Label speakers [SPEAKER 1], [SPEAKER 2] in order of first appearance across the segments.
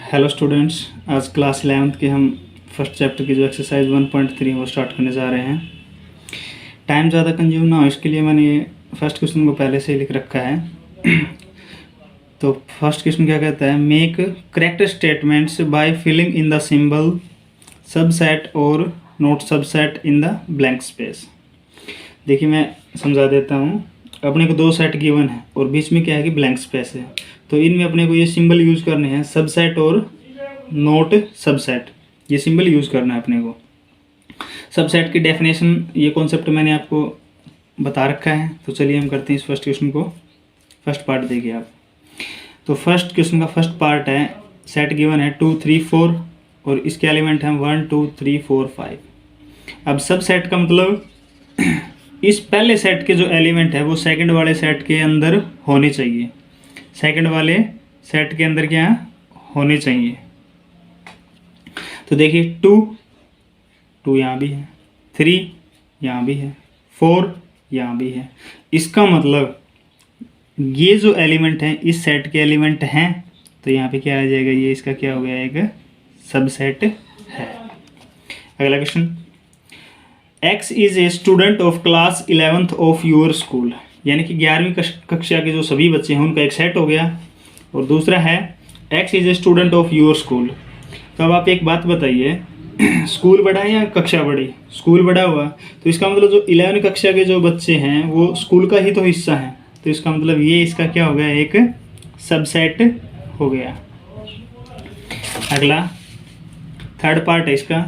[SPEAKER 1] Hello students, आज class 11th के हम फर्स्ट चैप्टर की जो एक्सरसाइज 1.3 वो स्टार्ट करने जा रहे हैं। टाइम ज़्यादा कंज्यूम ना हो इसके लिए मैंने ये फर्स्ट क्वेश्चन को पहले से ही लिख रखा है। तो फर्स्ट क्वेश्चन क्या कहता है, make correct statements by filling in the symbol subset और not subset in the blank space. देखिए मैं समझा देता हूँ। अपने को दो सेट गिवन है और बीच में क्या है कि ब्लैंक स्पेस है, तो इनमें अपने को ये सिंबल यूज़ करने हैं, सबसेट और नोट सबसेट, ये सिंबल यूज़ करना है अपने को। सबसेट की डेफिनेशन, ये कॉन्सेप्ट मैंने आपको बता रखा है। तो चलिए हम करते हैं इस फर्स्ट क्वेश्चन को। फर्स्ट पार्ट देखिए आप। तो फर्स्ट क्वेश्चन का फर्स्ट पार्ट है, सेट गिवन है 2 3 4 और इसके एलिमेंट हैं 1 2 3 4 5। अब सबसेट का मतलब इस पहले सेट के जो एलिमेंट है वो सेकंड वाले सेट के अंदर होने चाहिए, सेकंड वाले सेट के अंदर क्या होने चाहिए। तो देखिए 2 यहाँ भी है, 3 यहाँ भी है, 4 यहाँ भी है। इसका मतलब ये जो एलिमेंट हैं इस सेट के एलिमेंट हैं, तो यहाँ पे क्या आ जाएगा, ये इसका क्या हो गया, एक सबसेट है। अगला question, X is a student of class 11th of your school, यानी कि 11वीं कक्षा के जो सभी बच्चे हैं उनका एक सेट हो गया। और दूसरा है X is a student of your school. तो अब आप एक बात बताइए, स्कूल बड़ा है या कक्षा बड़ी? स्कूल बड़ा हुआ, तो इसका मतलब जो 11वीं कक्षा के जो बच्चे हैं वो स्कूल का ही तो हिस्सा है, तो इसका मतलब ये इसका क्या हो गया, एक सबसेट हो गया। अगला थर्ड पार्ट है इसका।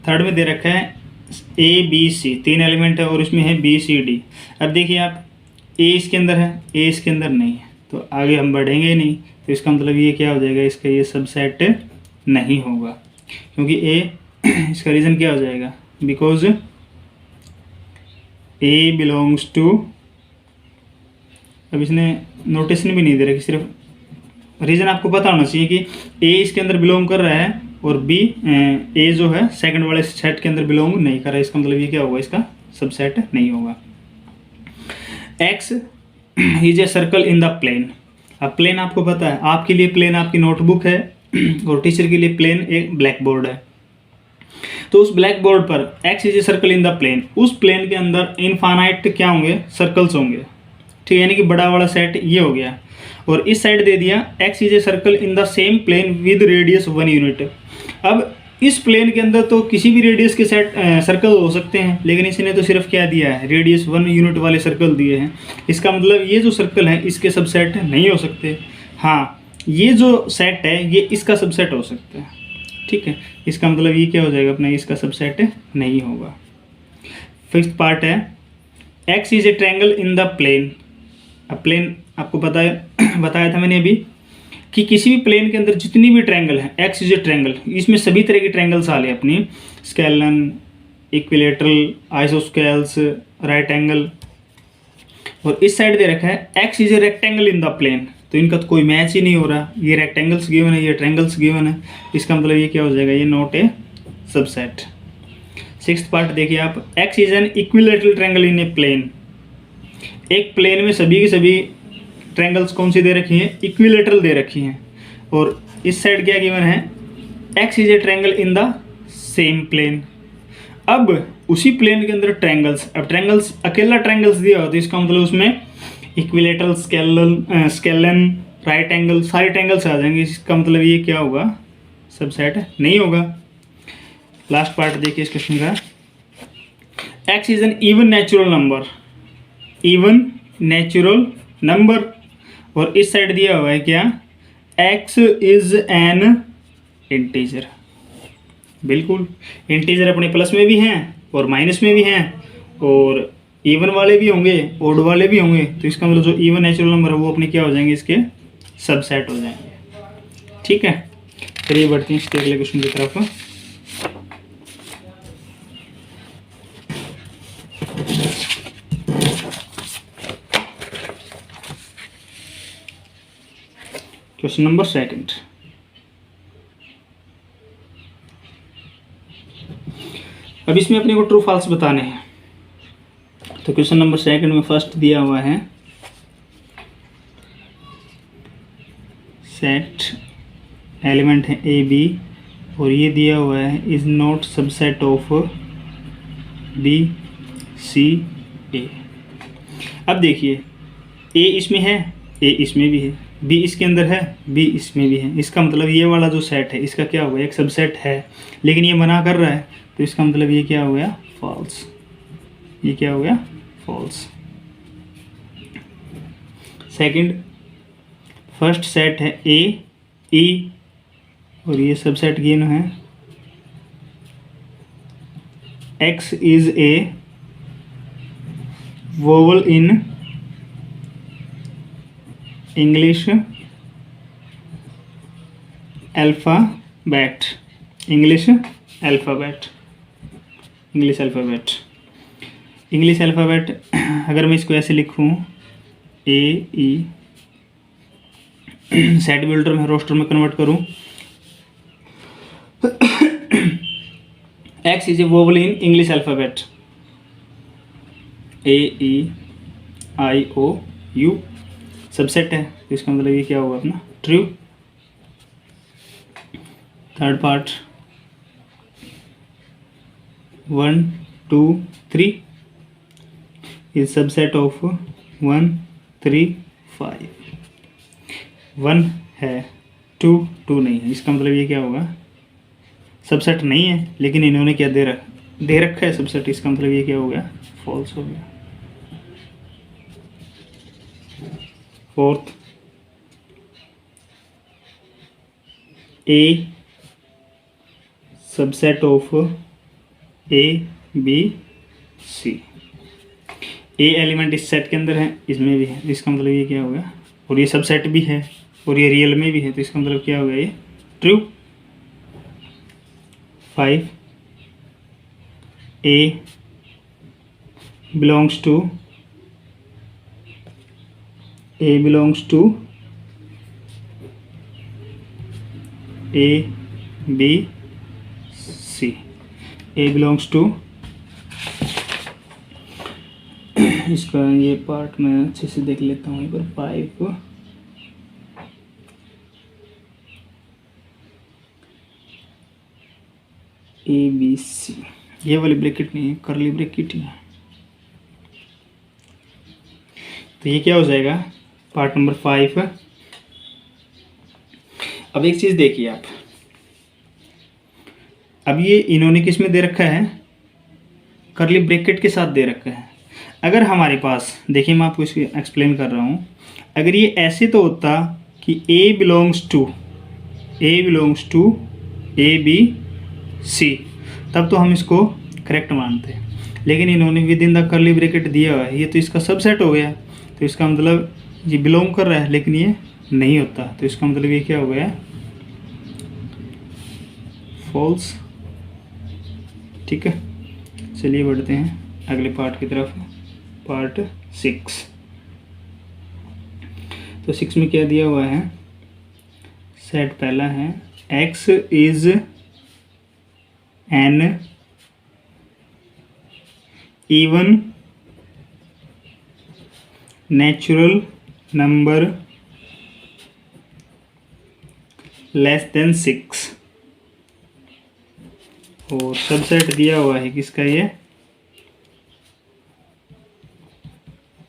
[SPEAKER 1] थर्ड में दे रखा है ABC, 3 एलिमेंट है और इसमें है BCD। अब देखिए आप, A इसके अंदर है, A इसके अंदर नहीं है, तो आगे हम बढ़ेंगे नहीं, तो इसका मतलब ये क्या हो जाएगा, इसका ये सबसेट नहीं होगा, क्योंकि A इसका रीज़न क्या हो जाएगा, बिकॉज A बिलोंग्स टू, अब इसने नोटेशन भी नहीं दे रखी, सिर्फ रीज़न आपको पता होना चाहिए कि A इसके अंदर बिलोंग कर रहा है और A जो है सेकंड वाले सेट के अंदर बिलोंग नहीं कर रहा है, इसका मतलब ये क्या होगा, इसका सबसेट नहीं होगा। X is a circle in the plane. अब प्लेन आपको पता है, आपके लिए प्लेन आपकी नोटबुक है और टीचर के लिए प्लेन एक ब्लैक बोर्ड है। तो उस ब्लैक बोर्ड पर X is a circle in the plane, उस प्लेन के अंदर इनफाइनाइट क्या होंगे, सर्कल्स होंगे, ठीक है, यानी कि बड़ा वाला सेट ये हो गया। और इस साइड दे दिया X is a circle in the same plane with radius 1 unit. अब इस प्लेन के अंदर तो किसी भी रेडियस के सेट सर्कल हो सकते हैं, लेकिन इसने तो सिर्फ क्या दिया है, रेडियस 1 यूनिट वाले सर्कल दिए हैं। इसका मतलब ये जो सर्कल है इसके सबसेट नहीं हो सकते। हाँ, ये जो सेट है ये इसका सबसेट हो सकता है, ठीक है। इसका मतलब ये क्या हो जाएगा अपना, इसका सबसेट नहीं होगा। फिफ्थ पार्ट है, X is a triangle in the plane. अब प्लेन आपको बताया था मैंने अभी कि किसी भी प्लेन के अंदर जितनी भी ट्रायंगल है, X इज ए ट्रायंगल, इसमें सभी तरह की ट्रायंगल्स आ रही है अपनी, scalene, equilateral, isosceles, right angle. और इस साइड दे रखा है X is a rectangle in the plane, तो इनका तो कोई मैच ही नहीं हो रहा, ये रेक्टेंगल्स गिवन है, ये ट्रायंगल्स गिवन है, इसका मतलब ये क्या हो जाएगा, ये not a subset. Sixth part देखिए आप, X is an equilateral triangle in a plane. एक प्लेन में सभी की सभी ट्रायंगल्स कौन सी दे रखी हैं, इक्विलेटरल दे रखी हैं। और इस साइड क्या गिवन है, X is a triangle in the same plane. अब उसी प्लेन के अंदर ट्रायंगल्स, अब ट्रायंगल्स अकेला ट्रायंगल्स दिया हो तो इसका मतलब उसमें इक्विलेटरल, स्केलन, राइट एंगल, सारे ट्रायंगल्स आ जाएंगे, इसका मतलब ये क्या होगा, सबसेट नहीं होगा। लास्ट पार्ट देखिए इस क्वेश्चन का, X is N even natural number, even natural number. और इस साइड दिया हुआ है क्या, X इज एन इंटीजर। बिल्कुल, इंटीजर अपने प्लस में भी हैं और माइनस में भी हैं, और इवन वाले भी होंगे, ओड वाले भी होंगे, तो इसका मतलब जो इवन नेचुरल नंबर है वो अपने क्या हो जाएंगे, इसके सबसेट हो जाएंगे, ठीक है। चलिए बढ़ते हैं इसके अगले क्वेश्चन की तरफ। क्वेश्चन नंबर सेकंड, अब इसमें अपने को ट्रू फॉल्स बताने हैं। तो क्वेश्चन नंबर सेकंड में फर्स्ट दिया हुआ है, सेट एलिमेंट है ए बी, और ये दिया हुआ है is not subset of B C A. अब देखिए ए इसमें है, ए इसमें भी है, बी इसके अंदर है, बी इसमें भी है। इसका मतलब ये वाला जो सेट है इसका क्या हुआ, एक सबसेट है, लेकिन ये मना कर रहा है, तो इसका मतलब ये क्या हो गया, फॉल्स। ये क्या हो गया, फॉल्स। सेकंड, फर्स्ट सेट है ए ई, और ये सबसेट गिवन है X is a vowel in English alphabet, English alphabet, English alphabet, English alphabet. अगर मैं इसको ऐसे लिखूं ए ई, सेट बिल्डर में रोस्टर में कन्वर्ट करूं, X is a vowel in English alphabet, a e i o u subset है, तो इसका मतलब ये क्या होगा अपना, true. Third part 1 2 3 is subset of 1 3 5। 1 है, 2 नहीं है, इसका मतलब ये क्या होगा, सबसेट नहीं है, लेकिन इन्होंने क्या दे रखा है सबसेट, इसका मतलब ये क्या हो गया, फॉल्स हो गया। Fourth, a subset of a B C, a element इस सेट के अंदर है, इसमें भी है, इसका मतलब ये क्या होगा, और ये सबसेट भी है और ये रियल में भी है, तो इसका मतलब क्या होगा, ये true. 5, a belongs to A B C, a belongs to, इसका ये पार्ट मैं अच्छे से देख लेता हूँ एक बार। 5 ए बी सी, ये वाली ब्रैकेट नहीं है, करली ब्रैकेट ही है, तो ये क्या हो जाएगा, पार्ट नंबर 5। अब एक चीज़ देखिए आप, अब ये इन्होंने किस में दे रखा है, करली ब्रैकेट के साथ दे रखा है। अगर हमारे पास, देखिए मैं आपको इसको एक्सप्लेन कर रहा हूँ, अगर ये ऐसे तो होता कि A belongs to A B C, तब तो हम इसको करेक्ट मानते हैं, लेकिन इन्होंने within the curly bracket दिया हुआ है, ये तो इसका सबसेट हो गया, तो इसका मतलब ये बिलोंग कर रहा है, लेकिन ये नहीं होता, तो इसका मतलब ये क्या हो गया, फॉल्स। ठीक है, चलिए बढ़ते हैं अगले पार्ट की तरफ, पार्ट 6। तो 6 में क्या दिया हुआ है, सेट पहला है x is N even natural number less than 6, और सबसेट दिया हुआ है किसका, ये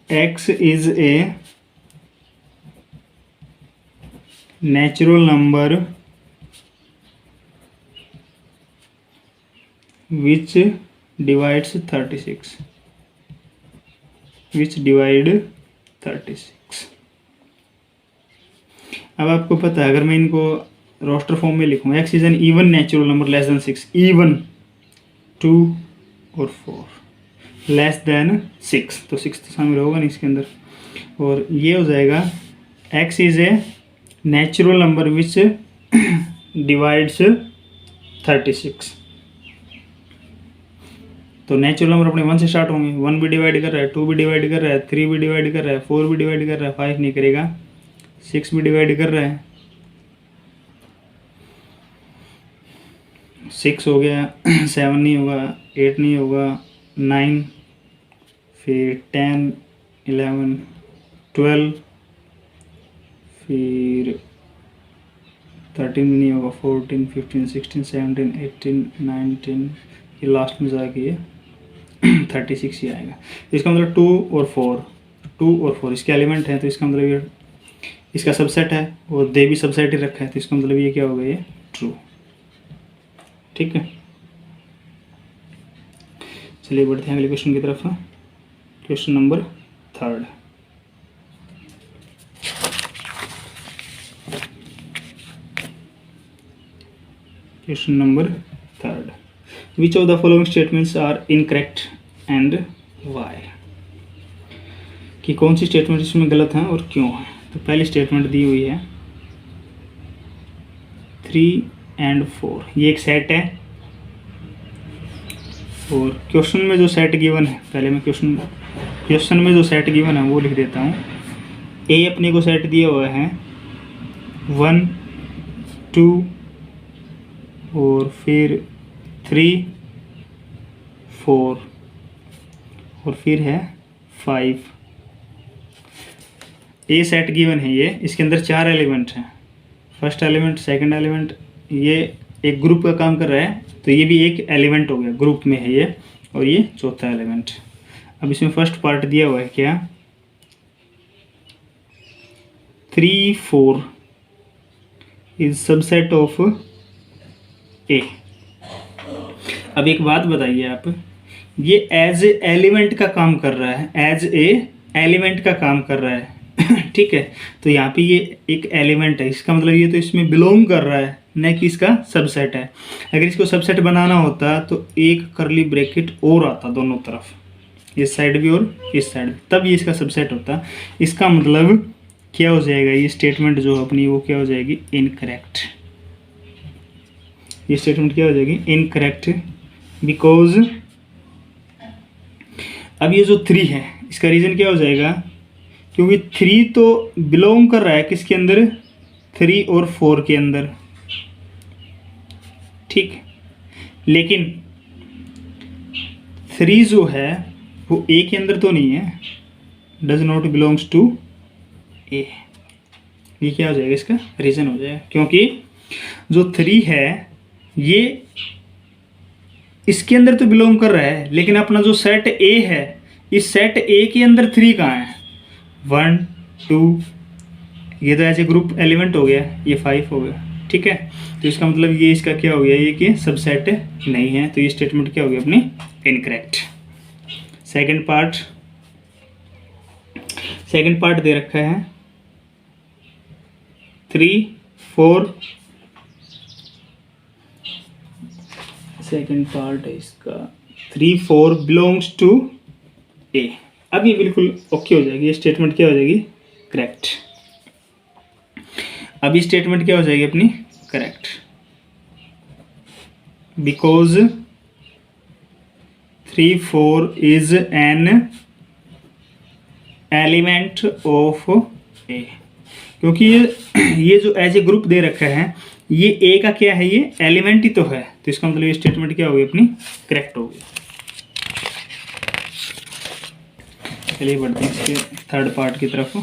[SPEAKER 1] x is a natural number which divides 36, which divide 36। अब आपको पता है, अगर मैं इनको रोस्टर फॉर्म में लिखूँ, x is an even natural number less than 6, even 2 और 4 लेस देन 6, तो 6 तो शामिल होगा नहीं इसके अंदर, और ये हो जाएगा x is a natural number which divides 36। तो नेचुरल नंबर अपने 1 से स्टार्ट होंगे, 1 भी डिवाइड कर रहा है, 2 भी डिवाइड कर रहा है, 3 भी डिवाइड कर रहा है, 4 भी डिवाइड कर रहा है, 5 नहीं करेगा, 6 भी डिवाइड कर रहा है, 6 हो गया, 7 नहीं होगा, 8 नहीं होगा, 9, फिर 10 11 12, फिर 13 नहीं होगा, 14 15 16 17 18 19, ये लास्ट में जाके ये 36 ही आएगा। इसका मतलब 2 और 4 इसके एलिमेंट हैं, तो इसका मतलब ये इसका सबसेट है और दे भी सबसेट ही रखा है, तो इसका मतलब ये क्या होगा, ये ट्रू। ठीक है, चलिए बढ़ते हैं अगले क्वेश्चन की तरफ। Question number 3। Question number 3, which of the following statements are incorrect and why, कि कौन सी स्टेटमेंट इसमें गलत है और क्यों है। तो पहली स्टेटमेंट दी हुई है 3 and 4, ये एक सेट है और क्वेश्चन में जो सेट गिवन है, पहले मैं क्वेश्चन में जो सेट गिवन है वो लिख देता हूँ। ए अपने को सेट दिया हुआ है 1 2 और फिर 3 4 और फिर है 5। ए सेट गिवन है ये, इसके अंदर 4 एलिमेंट हैं, फर्स्ट एलिमेंट, सेकंड एलिमेंट, ये एक ग्रुप का काम कर रहा है, तो ये भी एक एलिमेंट हो गया, ग्रुप में है ये, और ये चौथा एलिमेंट। अब इसमें फर्स्ट पार्ट दिया हुआ है क्या, 3 4 इज सबसेट ऑफ ए। अब एक बात बताइए आप, ये एज ए एलिमेंट का काम कर रहा है, एज ए एलिमेंट का काम कर रहा है ठीक है, तो यहाँ पे ये एक एलिमेंट है, इसका मतलब ये तो इसमें बिलोंग कर रहा है, न कि इसका सबसेट है। अगर इसको सबसेट बनाना होता तो एक करली ब्रैकेट और आता दोनों तरफ, इस साइड भी और इस साइड भी, तब ये इसका सबसेट होता। इसका मतलब क्या हो जाएगा, ये स्टेटमेंट जो अपनी वो क्या हो जाएगी, इनकरेक्ट। ये स्टेटमेंट क्या हो जाएगी, इनकरेक्ट, बिकॉज अब ये जो 3 है इसका रीज़न क्या हो जाएगा, क्योंकि 3 तो बिलोंग कर रहा है किसके अंदर, 3 और 4 के अंदर, ठीक। लेकिन 3 जो है वो ए के अंदर तो नहीं है, डज नॉट बिलोंग्स टू ए। ये क्या हो जाएगा, इसका रीज़न हो जाएगा, क्योंकि जो 3 है ये इसके अंदर तो बिलोंग कर रहा है, लेकिन अपना जो सेट ए है, इस सेट ए के अंदर 3 कहाँ है, 1 2, ये तो ऐसे ग्रुप एलिमेंट हो गया, ये 5 हो गया, ठीक है। तो इसका मतलब ये इसका क्या हो गया, ये कि सबसेट नहीं है, तो ये स्टेटमेंट क्या हो गया अपनी, इनकरेक्ट। सेकंड पार्ट दे रखा है 3 4, सेकंड पार्ट है इसका 3 4 बिलोंग्स टू ए। अब ये बिल्कुल ओके हो जाएगी, ये स्टेटमेंट क्या हो जाएगी, करेक्ट। अब ये स्टेटमेंट क्या हो जाएगी अपनी, correct, because 3 4 is an element of A, क्योंकि ये जो एज ए ग्रुप दे रखा है, ये ए का क्या है, ये एलिमेंट ही तो है, तो इसका मतलब ये स्टेटमेंट क्या होगी अपनी, करेक्ट होगी। चलिए बढ़ते हैं इसके थर्ड पार्ट की तरफ।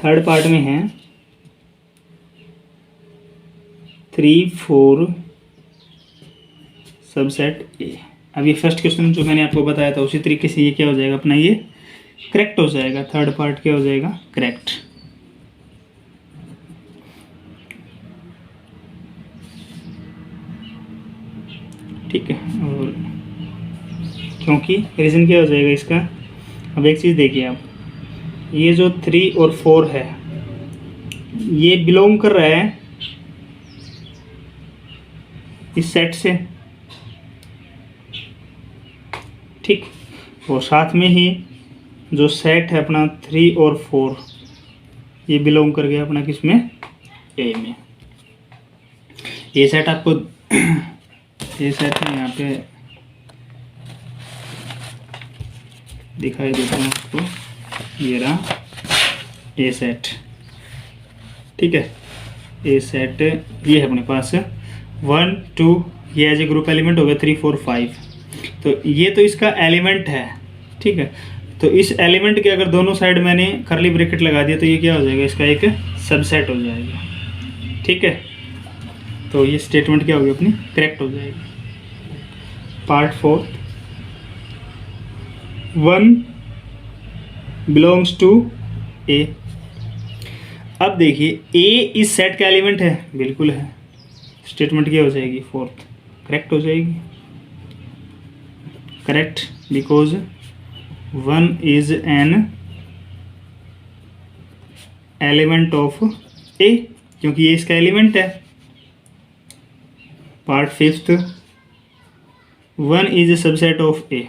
[SPEAKER 1] थर्ड पार्ट में है 3 4 सबसेट ए। अब ये फर्स्ट क्वेश्चन जो मैंने आपको बताया था उसी तरीके से ये क्या हो जाएगा अपना, ये करेक्ट हो जाएगा, थर्ड पार्ट क्या हो जाएगा, करेक्ट। ठीक है, और क्योंकि रीज़न क्या हो जाएगा इसका, अब एक चीज़ देखिए आप, ये जो 3 और 4 है ये बिलोंग कर रहा है इस सेट से, ठीक, और साथ में ही जो सेट है अपना 3 और 4 ये बिलोंग कर गया अपना किसमें, ए में। ये सेट आपको ये सेट है यहाँ पे दिखाई देता हूँ आपको, ये रहा ए सेट, ठीक है। ए सेट ये है अपने पास 1 2, ये एज ए ग्रुप एलिमेंट हो गया 3 4 5, तो ये तो इसका एलिमेंट है, ठीक है। तो इस एलिमेंट के अगर दोनों साइड मैंने करली ब्रैकेट लगा दिया तो ये क्या हो जाएगा, इसका एक सबसेट हो जाएगा। ठीक है, तो ये स्टेटमेंट क्या होगी अपनी, करेक्ट हो जाएगी। पार्ट 4, 1 बिलोंग्स टू ए। अब देखिए ए इस सेट का एलिमेंट है, बिल्कुल है, स्टेटमेंट क्या हो जाएगी, फोर्थ, करेक्ट हो जाएगी। Correct because 1 is an element of A, क्योंकि ये इसका एलिमेंट है। Part 5, 1 is a subset of A.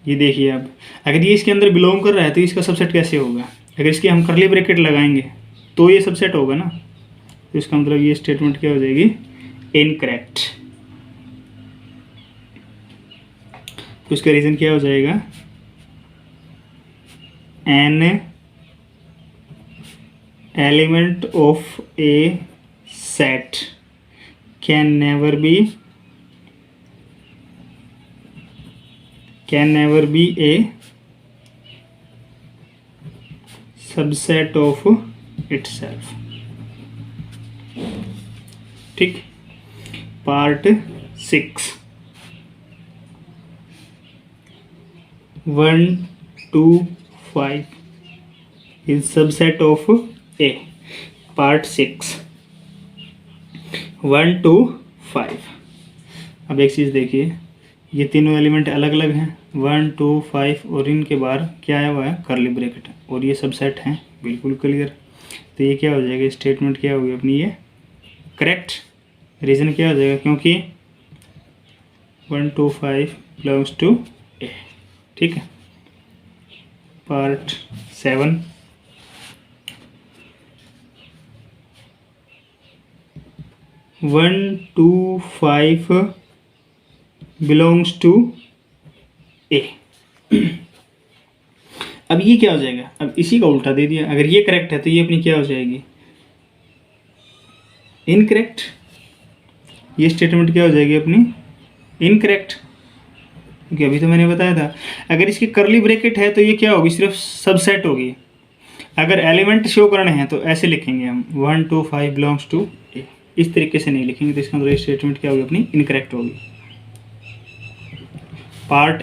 [SPEAKER 1] ये देखिए अब अगर ये इसके अंदर बिलोंग कर रहा है तो इसका सबसेट कैसे होगा, अगर इसकी हम करली ब्रैकेट लगाएंगे तो ये सबसेट होगा ना, तो इसका मतलब ये स्टेटमेंट क्या हो जाएगी, इनकरेक्ट। तो इसका रीजन क्या हो जाएगा, an element of a set can never be a subset of itself. ठीक। Part 6, 1 2 5 is subset of A. Part 6, 1 2 5। अब एक चीज़ देखिए, ये तीनों एलिमेंट अलग अलग हैं, 1 2 5, और इनके बाहर क्या आया हुआ है, करली ब्रैकेट, और ये सबसेट हैं, बिल्कुल क्लियर। तो ये क्या हो जाएगा, स्टेटमेंट क्या होगी अपनी, ये करेक्ट। रीज़न क्या हो जाएगा, क्योंकि 1 2 5 बिलोंग्स टू ए। ठीक है। पार्ट 7, 1 2 5 बिलोंग्स टू ए। अब ये क्या हो जाएगा, अब इसी का उल्टा दे दिया, अगर ये करेक्ट है तो ये अपनी क्या हो जाएगी, इनकरेक्ट। ये स्टेटमेंट क्या हो जाएगी अपनी, इनकरेक्ट, क्योंकि अभी तो मैंने बताया था अगर इसकी करली ब्रैकेट है तो ये क्या होगी, सिर्फ सबसेट होगी। अगर एलिमेंट शो करने हैं तो ऐसे लिखेंगे हम, 1 2 5 बिलोंग्स टू ए, इस तरीके से नहीं लिखेंगे, तो इसका मतलब स्टेटमेंट क्या होगी अपनी, इनकरेक्ट होगी। पार्ट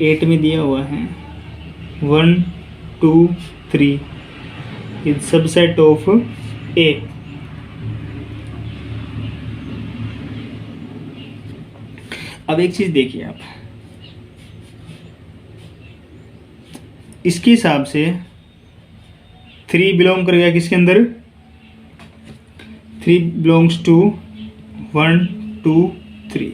[SPEAKER 1] 8 में दिया हुआ है 1 2 3 इज सबसेट ऑफ ए। अब एक चीज देखिए आप, इसके हिसाब से 3 बिलोंग करेगा किसके अंदर, 3 बिलोंग्स टू 1 2 3।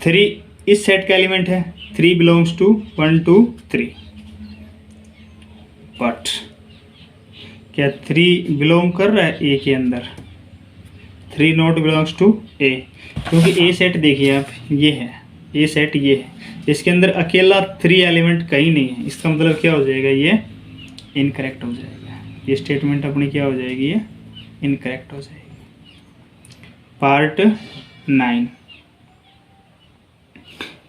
[SPEAKER 1] 3 इस सेट का एलिमेंट है, 3 बिलोंग्स टू 1 2 3। बट क्या 3 बिलोंग कर रहा है ए के अंदर, 3 नॉट बिलोंग्स टू ए, क्योंकि ए सेट देखिए आप, ये है ए सेट, ये है, इसके अंदर अकेला 3 एलिमेंट कहीं नहीं है, इसका मतलब क्या हो जाएगा, ये इनकरेक्ट हो जाएगा। ये स्टेटमेंट अपनी क्या हो जाएगी, ये इनकरेक्ट हो जाएगी। पार्ट 9,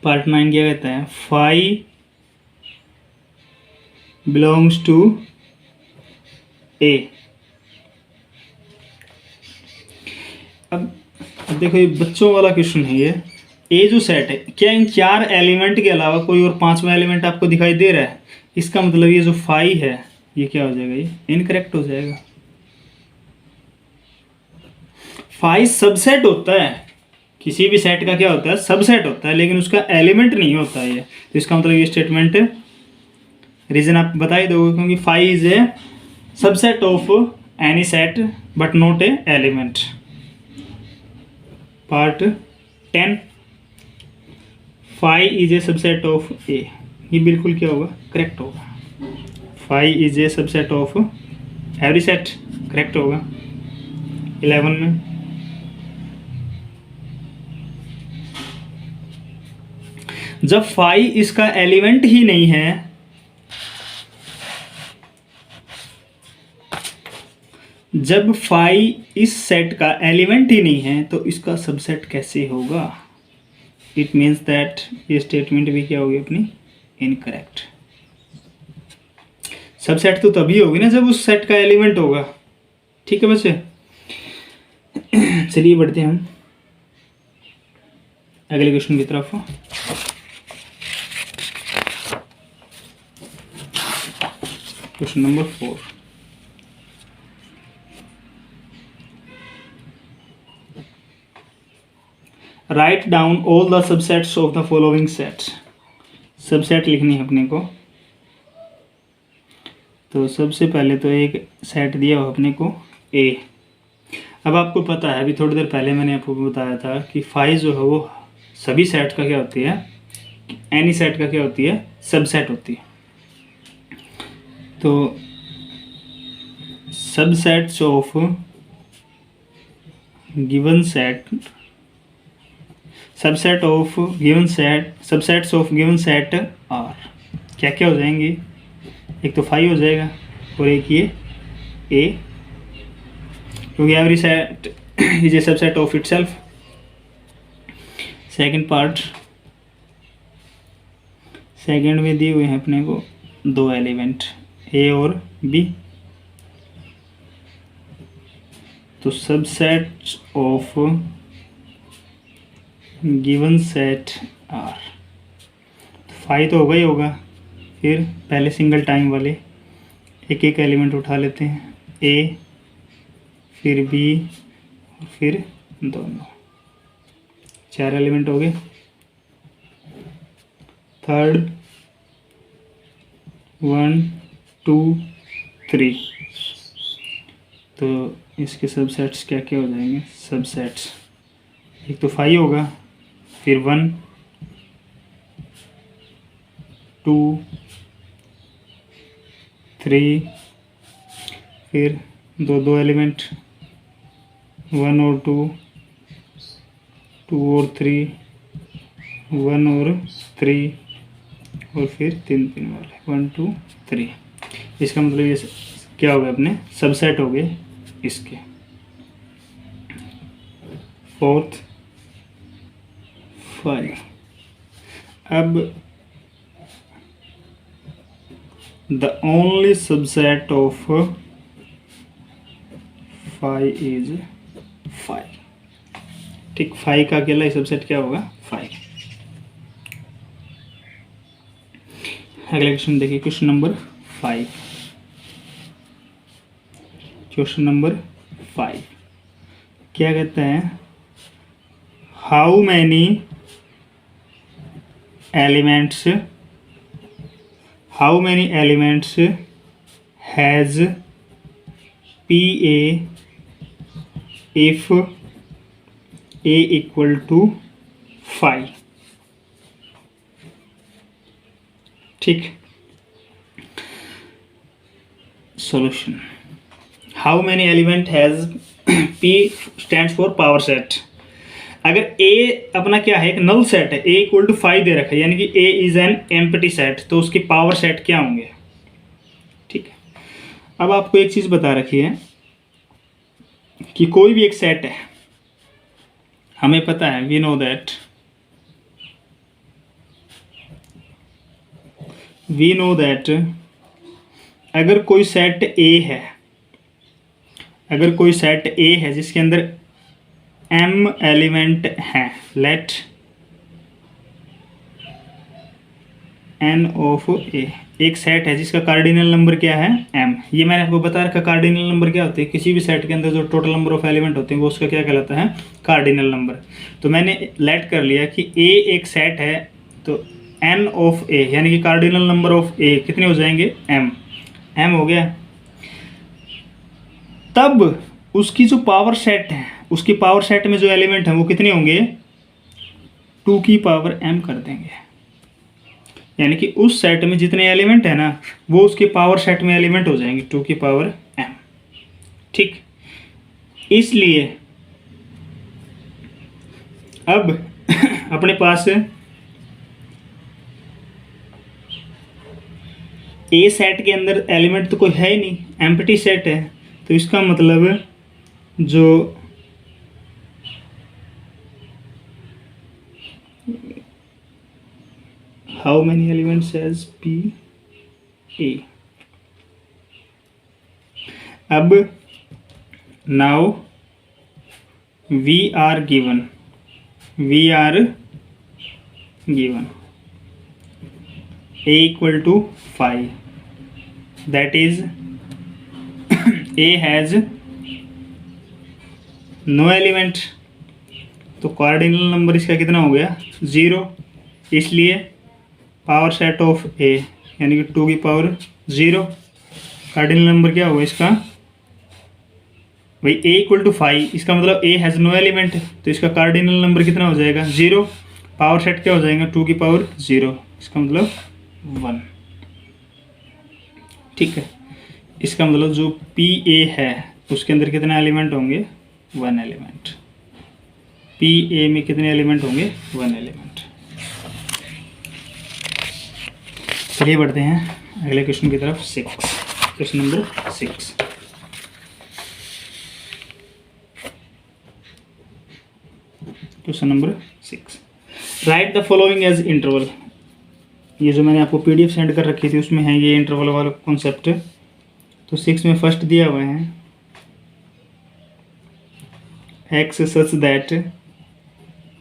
[SPEAKER 1] पार्ट 9 क्या कहता है, 5 बिलोंग्स टू ए। अब देखो ये बच्चों वाला क्वेश्चन है ये, ए जो सेट है, क्या इन 4 एलिमेंट के अलावा कोई और 5वां एलिमेंट आपको दिखाई दे रहा है, इसका मतलब ये जो 5 है ये क्या हो जाएगा, ये इनकरेक्ट हो जाएगा। 5 सबसेट होता है, किसी भी सेट का क्या होता है, सबसेट होता है, लेकिन उसका एलिमेंट नहीं होता है ये, तो इसका मतलब ये स्टेटमेंट, रीजन आप बता ही दोगे, क्योंकि 5 is a subset of any set but not a element. Part 10, 5 is a subset of A, ये बिल्कुल क्या होगा, करेक्ट होगा। 5 is a subset of every set, correct होगा। 11 में जब 5 इसका एलिमेंट ही नहीं है, जब फाई इस सेट का एलिमेंट ही नहीं है तो इसका सबसेट कैसे होगा? इट मीन्स दैट ये स्टेटमेंट भी क्या होगी अपनी इनकरेक्ट। सबसेट तो तभी होगी ना जब उस सेट का एलिमेंट होगा। ठीक है बच्चे, चलिए बढ़ते हैं हम अगले क्वेश्चन की तरफ। Question number 4, write down all the subsets of the following sets. Subset लिखनी है अपने को। तो सबसे पहले तो एक सेट दिया हो अपने को ए। अब आपको पता है, अभी थोड़ी देर पहले मैंने आपको बताया था कि फाई जो है वो सभी सेट का क्या होती है, एनी सेट का क्या होती है, सबसेट होती है। तो subsets of given set, subset of given set, subsets of given set are क्या क्या हो जाएंगे? एक तो फाई हो जाएगा और एक ये ए, क्योंकि every set is a subset of itself. Second part, second में दिए हुए हैं अपने को दो एलिमेंट ए और बी। तो subset of given set are, phi तो होगा ही होगा। फिर पहले सिंगल टाइम वाले एक एक एलिमेंट उठा लेते हैं, ए फिर बी फिर दोनों, 4 एलिमेंट हो गए। थर्ड 1 2 3, तो इसके सबसेट्स क्या क्या हो जाएंगे? सबसेट्स एक तो फाई होगा, फिर 1 2 3, फिर दो एलिमेंट 1 और 2, 2 और 3, 1 और 3, और फिर 3 वाले 1 2 3। इसका मतलब ये क्या हो गए अपने सबसेट हो गए इसके। फोर्थ 5। अब the only subset of phi is phi। ठीक, phi का अकेला सबसेट क्या होगा? phi। अगला क्वेश्चन देखिए, क्वेश्चन नंबर 5। क्वेश्चन नंबर 5 क्या कहता है? How many elements, how many elements has PA if A equal to 5? ठीक, solution, how many element has P stands for power set। अगर A अपना क्या है, एक नल सेट है, A इक्वल टू 5 दे रखा है, यानी कि A is an empty set, तो उसके पावर सेट क्या होंगे? ठीक है, अब आपको एक चीज बता रखी है कि कोई भी एक सेट है, हमें पता है, वी नो दैट अगर कोई सेट A है, अगर कोई सेट A है जिसके अंदर m एलिमेंट हैं, लेट n ऑफ a, एक सेट है जिसका कार्डिनल नंबर क्या है? m। ये मैंने आपको बता रखा, कार्डिनल नंबर क्या होते हैं? किसी भी सेट के अंदर जो टोटल नंबर ऑफ एलिमेंट होते हैं वो उसका क्या कहलाता है? Cardinal number. तो मैंने लेट कर लिया कि a एक सेट है, तो n ऑफ a यानी कि कार्डिनल नंबर ऑफ a कितने हो जाएंगे? m हो गया। तब उसकी जो पावर सेट है, उसकी पावर सेट में जो एलिमेंट हैं वो कितने होंगे? 2 की पावर m कर देंगे, यानी कि उस सेट में जितने एलिमेंट है ना वो उसके पावर सेट में एलिमेंट हो जाएंगे 2 की पावर m। ठीक, इसलिए अब अपने पास ए सेट के अंदर एलिमेंट तो कोई है ही नहीं, एम्प्टी सेट है, तो इसका मतलब जो how many elements has P A. अब now we are given a equal to 5, that is a has no element, तो कार्डिनल नंबर इसका कितना हो गया 0, इसलिए पावर सेट ऑफ a यानी कि 2 की पावर 0। कार्डिनल नंबर क्या होगा इसका भाई a इक्वल टू 5, इसका मतलब a हैज़ नो एलिमेंट, तो इसका कार्डिनल नंबर कितना हो जाएगा 0, पावर सेट क्या हो जाएगा 2 की पावर 0, इसका मतलब 1। ठीक है, इसका मतलब जो पी ए है उसके अंदर कितने एलिमेंट होंगे 1 एलिमेंट। पी ए में कितने एलिमेंट होंगे 1 एलिमेंट। चलिए बढ़ते हैं अगले क्वेश्चन की तरफ। 6, question number 6। Question number 6, write the following as interval. ये जो मैंने आपको पीडीएफ सेंड कर रखी थी उसमें है ये इंटरवल वाला कॉन्सेप्ट। तो 6 में फर्स्ट दिया हुआ है x such that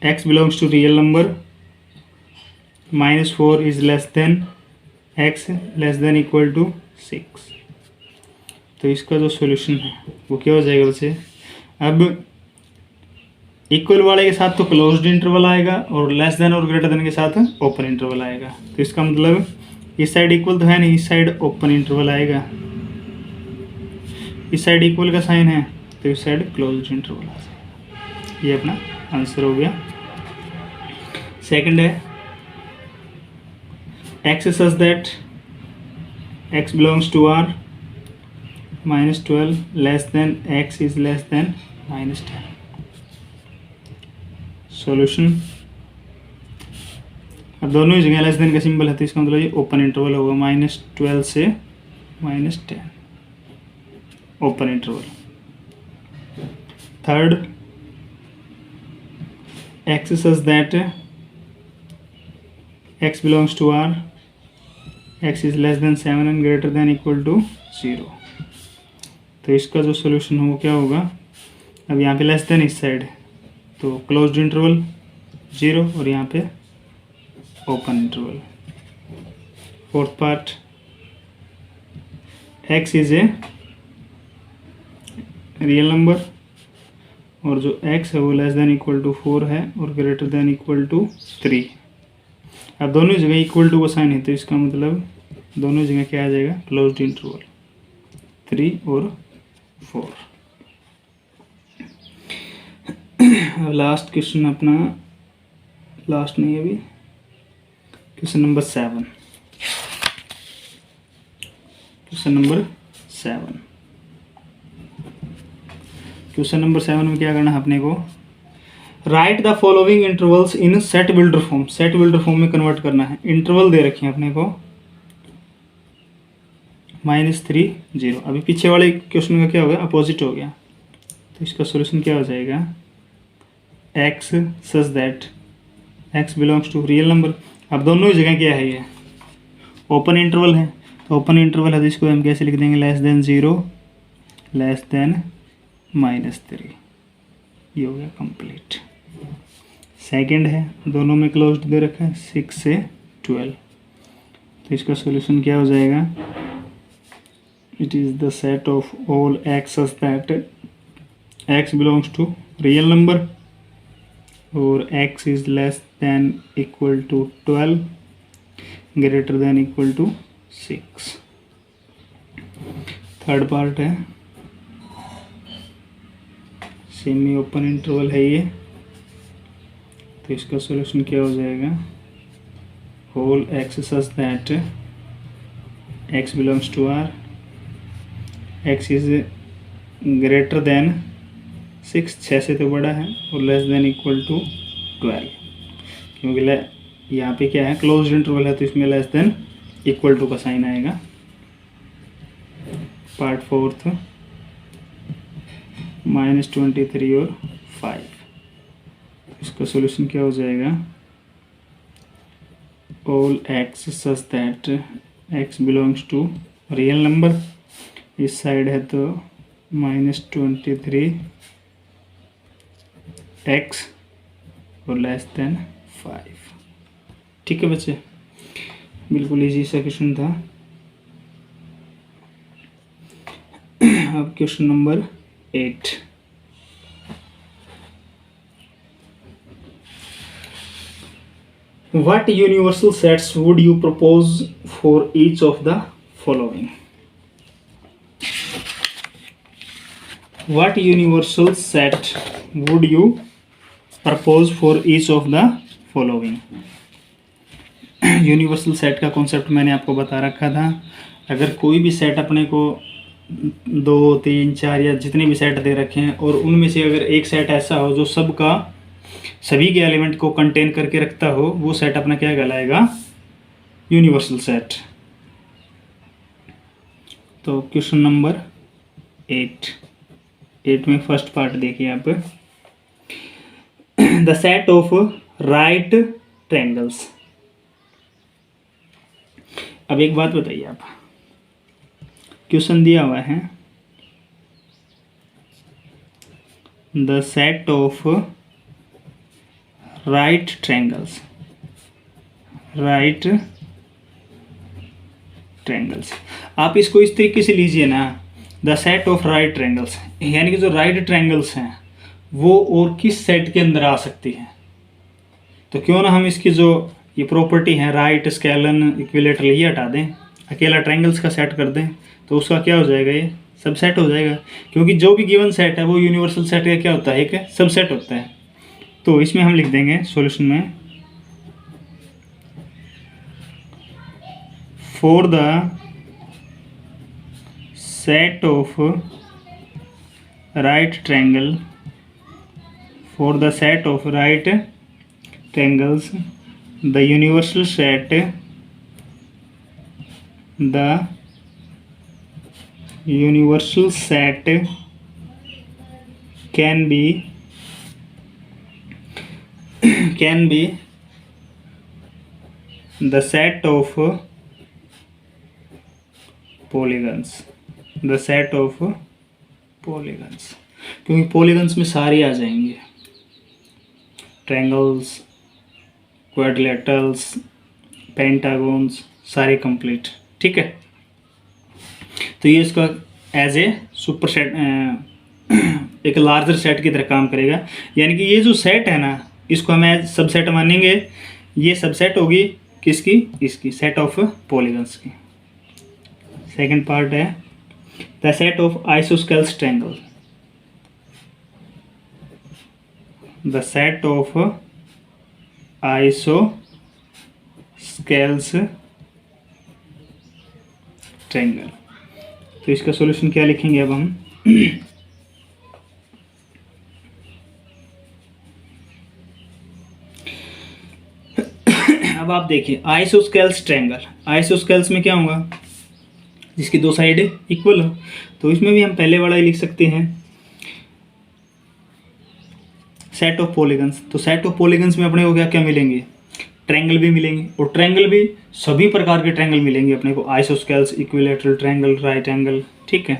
[SPEAKER 1] x belongs to real number -4 is less than x less than equal to 6। तो इसका जो सॉल्यूशन है वो क्या हो जाएगा बच्चे, अब इक्वल वाले के साथ तो क्लोज्ड इंटरवल आएगा और लेस देन और ग्रेटर देन के साथ ओपन इंटरवल आएगा। तो इसका मतलब इस साइड इक्वल तो है नहीं, इस साइड ओपन इंटरवल आएगा, इस साइड इक्वल का साइन है तो इस साइड क्लोज्ड इंटरवल आ जाएगा। ये अपना आंसर हो गया। सेकंड है x such that x belongs to r -12 less than x is less than -10। Solution, अब दोनों ही जगह लेस देन का सिंबल है तो इसका मतलब ये ओपन इंटरवल होगा, -12 से -10 open interval. Third, x such that x belongs to r x is less than 7 and greater than equal to 0। तो इसका जो सॉल्यूशन हो वो क्या होगा, अब यहाँ पे लेस देन इस साइड तो क्लोज्ड इंटरवल 0 और यहाँ पे open interval. Fourth part, x is a real number और जो x है वो लेस देन इक्वल टू 4 है और ग्रेटर देन इक्वल टू 3। अब दोनों जगह इक्वल टू का साइन है तो इसका मतलब दोनों जगह क्या आ जाएगा क्लोज्ड इंटरवल 3 और 4। अब लास्ट क्वेश्चन अपना, लास्ट नहीं अभी, question number 7। Question number 7, question number 7 में क्या करना है अपने को, right the following intervals in set builder form. Set builder form में कन्वर्ट करना है। इंटरवल दे रखे हैं अपने को -3 0। अभी पीछे वाले क्वेश्चन का क्या हो गया, अपोजिट हो गया। तो इसका सॉल्यूशन क्या हो जाएगा, x such that x belongs to real number. अब दोनों ही जगह क्या है, ये ओपन इंटरवल है तो ओपन इंटरवल है तो इसको हम कैसे लिख देंगे, लेस देन 0 लेस देन -3। ये हो गया कंप्लीट। सेकंड है, दोनों में क्लोज्ड दे रखा है 6 से 12। तो इसका सॉल्यूशन क्या हो जाएगा, it is the set of all x such that x belongs to real number और x is less than equal to 12 greater than equal to 6। Third part है, सेमी ओपन इंटरवल है ये, तो इसका सॉल्यूशन क्या हो जाएगा, whole x such that x belongs to r x is greater than 6 से तो बड़ा है और लेस देन इक्वल टू 12, क्योंकि यहाँ पे क्या है क्लोज्ड इंटरवल है तो इसमें लेस देन इक्वल टू का साइन आएगा। पार्ट फोर्थ, -23 और 5। इसका सॉल्यूशन क्या हो जाएगा, all x such that x belongs to real number, इस साइड है तो -23 एक्स और लेस देन 5। ठीक है बच्चे, बिल्कुल इजी सा क्वेश्चन था। अब question number 8, what universal sets would you propose for each of the following? What universal set would you propose for each of the following? Universal set का concept मैंने आपको बता रखा था। अगर कोई भी सेट अपने को 2, 3, 4 या जितने भी सेट दे रखे हैं और उनमें से अगर एक सेट ऐसा हो जो सबका सभी के एलिमेंट को कंटेन करके रखता हो, वो सेट अपना क्या कहलाएगा, यूनिवर्सल सेट। तो क्वेश्चन नंबर 8 में फर्स्ट पार्ट देखिए आप, the set of right triangles. अब एक बात बताइए आप, क्वेश्चन दिया हुआ है the set of right triangles, right triangles. आप इसको इस तरीके से लीजिए ना, the set of right triangles, यानी कि जो राइट ट्रायंगल्स हैं वो और किस सेट के अंदर आ सकती हैं। तो क्यों ना हम इसकी जो ये प्रॉपर्टी है राइट स्केलन इक्विलेटरल ये हटा दें, अकेला ट्रायंगल्स का सेट कर दें, तो उसका क्या हो जाएगा, ये सबसेट हो जाएगा। क्योंकि जो भी गिवन सेट है वो यूनिवर्सल सेट का क्या होता है, एक सबसेट होता है। तो इसमें हम लिख देंगे सॉल्यूशन में, for the set of right triangle, for the set of right triangles the universal set can be the set of polygons, the set of polygons, क्योंकि polygons में सारे आ जाएंगे, ट्रायंगल्स, क्वाड्रिलेटरल्स, पेंटागोन्स, सारे कंप्लीट। ठीक है, तो ये इसका एज ए सुपर सेट एक लार्जर सेट की तरह काम करेगा। यानी कि ये जो सेट है ना, इसको हम एज सबसेट मानेंगे। ये सबसेट होगी किसकी, इसकी सेट ऑफ पॉलीगन्स की। सेकंड पार्ट है the set of isosceles triangle, the set of isosceles triangle. तो इसका सॉल्यूशन क्या लिखेंगे अब हम, अब आप देखिए आइसोस्केल्स ट्रायंगल, आइसोस्केल्स में क्या होगा, जिसकी दो साइड इक्वल हो। तो इसमें भी हम पहले वाला ही लिख सकते हैं सेट ऑफ पॉलीगन्स। तो सेट ऑफ पॉलीगन्स में अपने को क्या क्या मिलेंगे, ट्रायंगल भी मिलेंगे, और ट्रायंगल भी सभी प्रकार के ट्रायंगल मिलेंगे अपने को, isosceles, equilateral triangle, right angle. ठीक है,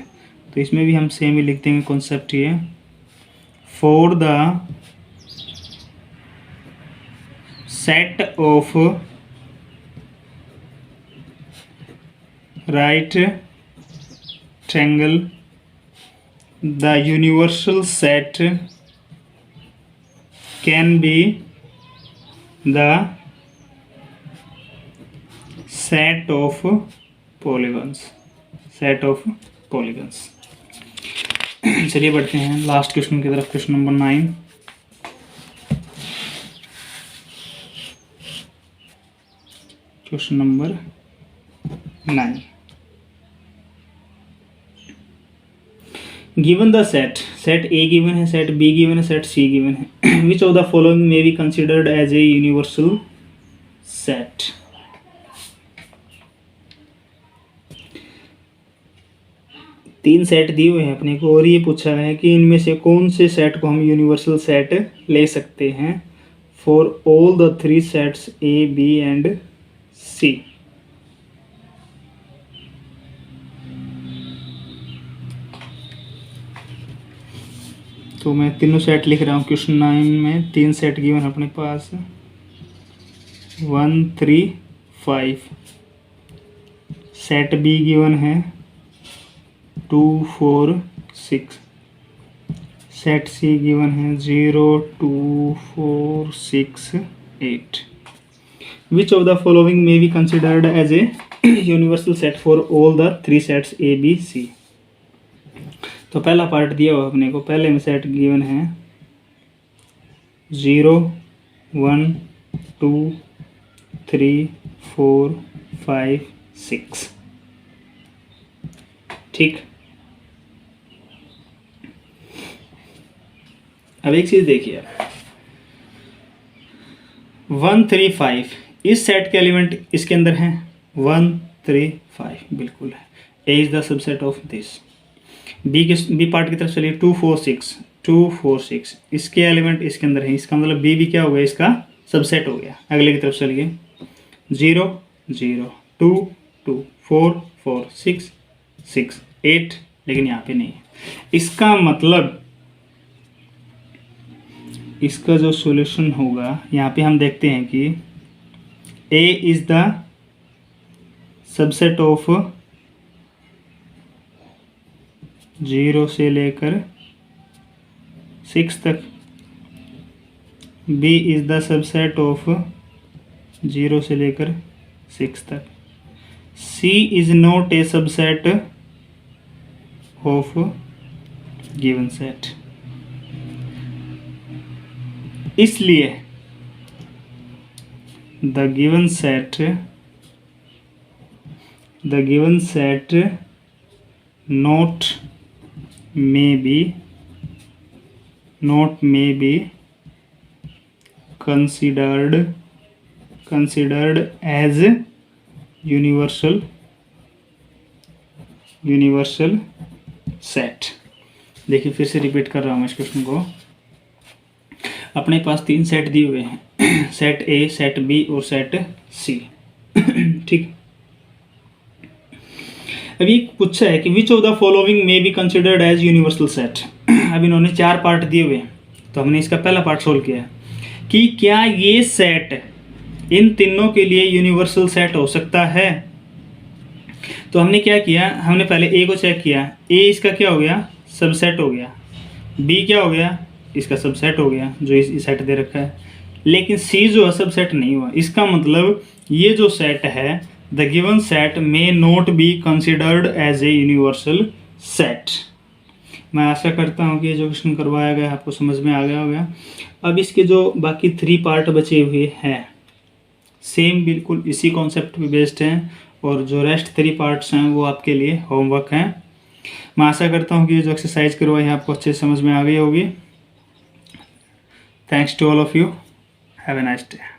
[SPEAKER 1] तो इसमें भी हम सेम ही लिख देंगे कॉन्सेप्ट ये, for the set of right triangle the universal set can be the set of polygons, set of polygons। चलिए बढ़ते हैं लास्ट क्वेश्चन की तरफ, question number 9। Question number 9, given the set, set A given है, set B given है, set C given है, which of the following may be considered as a universal set. 3 set दिए हुए हैं अपने को और ये पूछा है कि इनमें से कौन से सेट को हम यूनिवर्सल सेट ले सकते हैं for all the 3 sets A B and C. तो मैं तीनों सेट लिख रहा हूँ। क्वेश्चन 9 में 3 सेट गिवन है अपने पास 1 3 5। सेट बी गिवन है 2 4 6। सेट सी गिवन है 0 2 4 6 8। Which of the following may be considered as a universal set for all the 3 sets A B C. तो पहला पार्ट दिया हुआ अपने को, पहले में सेट गिवन है 0 1 2 3 4 5 6। ठीक, अब एक चीज देखिए 1 3 5 इस सेट के एलिमेंट इसके अंदर हैं 1 3 5 बिल्कुल है। A is the subset of this. B part की तरफ चलिए 2 4 6 2 4 6 इसके एलिमेंट इसके अंदर है, इसका मतलब बी भी क्या हो गया, इसका सबसेट हो गया। अगले की तरफ चलिए 0 0 2 2 4 4 6 6 8, लेकिन यहाँ पे नहीं है। इसका मतलब इसका जो सॉल्यूशन होगा यहाँ पे हम देखते हैं कि A is the subset of 0 से लेकर 6 तक, B is the subset of 0 से लेकर 6 तक, C is not a subset of given set. इसलिए the given set not may be considered as universal set। देखिए फिर से रिपीट कर रहा हूँ इस क्वेश्चन को। अपने पास 3 सेट दिए हुए हैं, सेट ए, सेट बी और सेट सी। ठीक, अभी पूछा है कि which of the following may be considered as universal set. अब इन्होंने 4 पार्ट दिए हुए हैं, तो हमने इसका पहला पार्ट सोल्व किया कि क्या ये सेट इन तीनों के लिए यूनिवर्सल सेट हो सकता है। तो हमने क्या किया, हमने पहले ए को चेक किया, ए इसका क्या हो गया, सबसेट हो गया। बी क्या हो गया, इसका सबसेट हो गया जो इस सेट दे रखा है। लेकिन सी जो है सबसेट नहीं हुआ। इसका मतलब ये जो सेट है the given set may not be considered as a universal set. मैं आशा करता हूँ कि जो क्वेश्चन करवाया गया आपको समझ में आ गया होगा। अब इसके जो बाकी 3 पार्ट बचे हुए हैं सेम बिल्कुल इसी कॉन्सेप्ट पे बेस्ड हैं, और जो रेस्ट 3 पार्ट्स हैं वो आपके लिए होमवर्क हैं। मैं आशा करता हूँ कि जो एक्सरसाइज करवाई है आपको अच्छे से समझ में आ गई होगी। Thanks to all of you, have a nice day.